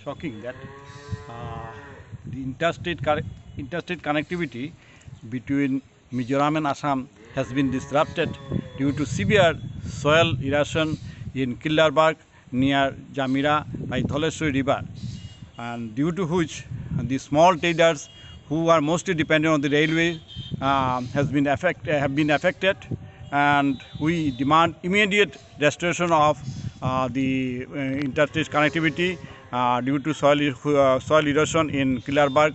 shocking that the interstate connectivity between Mizoram and Assam has been disrupted due to severe soil erosion in Killarberg near Jamira by Dholeshwari River, and due to which the small traders who are mostly dependent on the railway have been affected, and we demand immediate restoration of the interstate connectivity due to soil erosion in Killarberg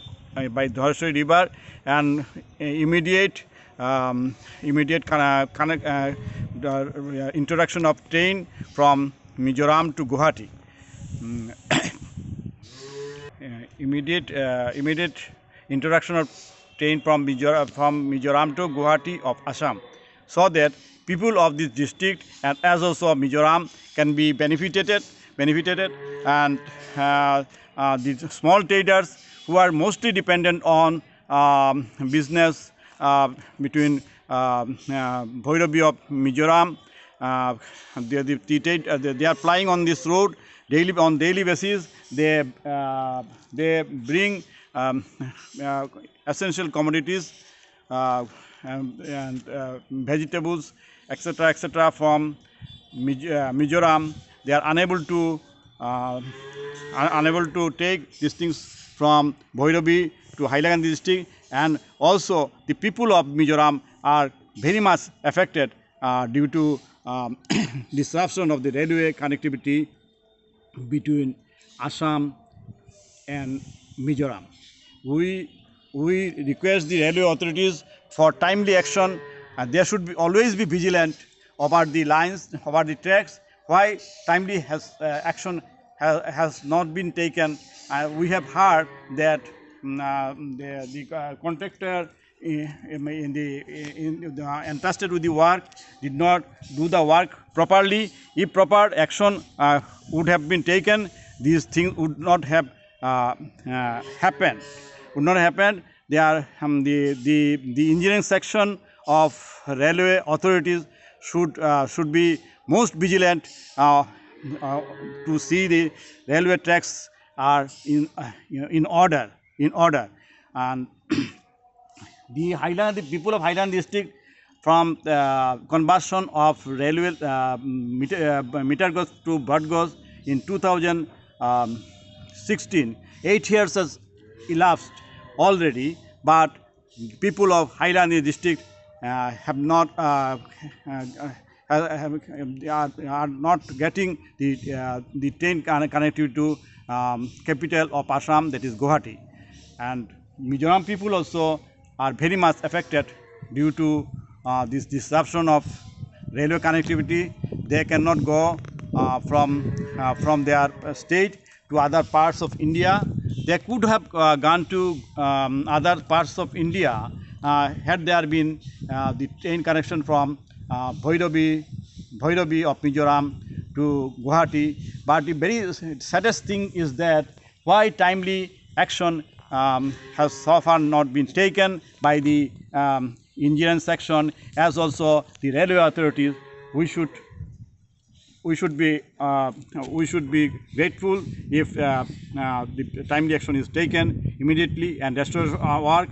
by Dholeshwari River, and immediate introduction of train from Mizoram to Guwahati. Immediate introduction of train from Mizoram to Guwahati of Assam, so that people of this district and as also of Mizoram can be benefited, and the small traders who are mostly dependent on business between Bhairavi of Mizoram. They are plying on this road on daily basis. They bring essential commodities and vegetables, etc., from Mizoram. They are unable to take these things from Bhairavi to Hailakandi district, and also the people of Mizoram are very much affected due to disruption of the railway connectivity between Assam and Mizoram. We request the railway authorities for timely action, and there should always be vigilant about the lines, about the tracks. Why timely action has not been taken? We have heard that the contractor entrusted with the work did not do the work properly. If proper action would have been taken, these things would not have happened. They are the engineering section of railway authorities should be most vigilant to see the railway tracks are in order, and the people of Hailakandi district, from conversion of railway meter gauge to broad gauge in 2016, 8 years has elapsed already, but people of Hailakandi district are not getting the train connectivity to capital of Assam, that is Guwahati. And Mizoram people also are very much affected due to this disruption of railway connectivity. They cannot go from their state to other parts of India. They could have gone to other parts of India had there been the train connection from Bhairavi of Mizoram to Guwahati. But the very saddest thing is that why timely action has so far not been taken by the engineering section as also the railway authorities. We should be grateful if the timely action is taken immediately and restore our work.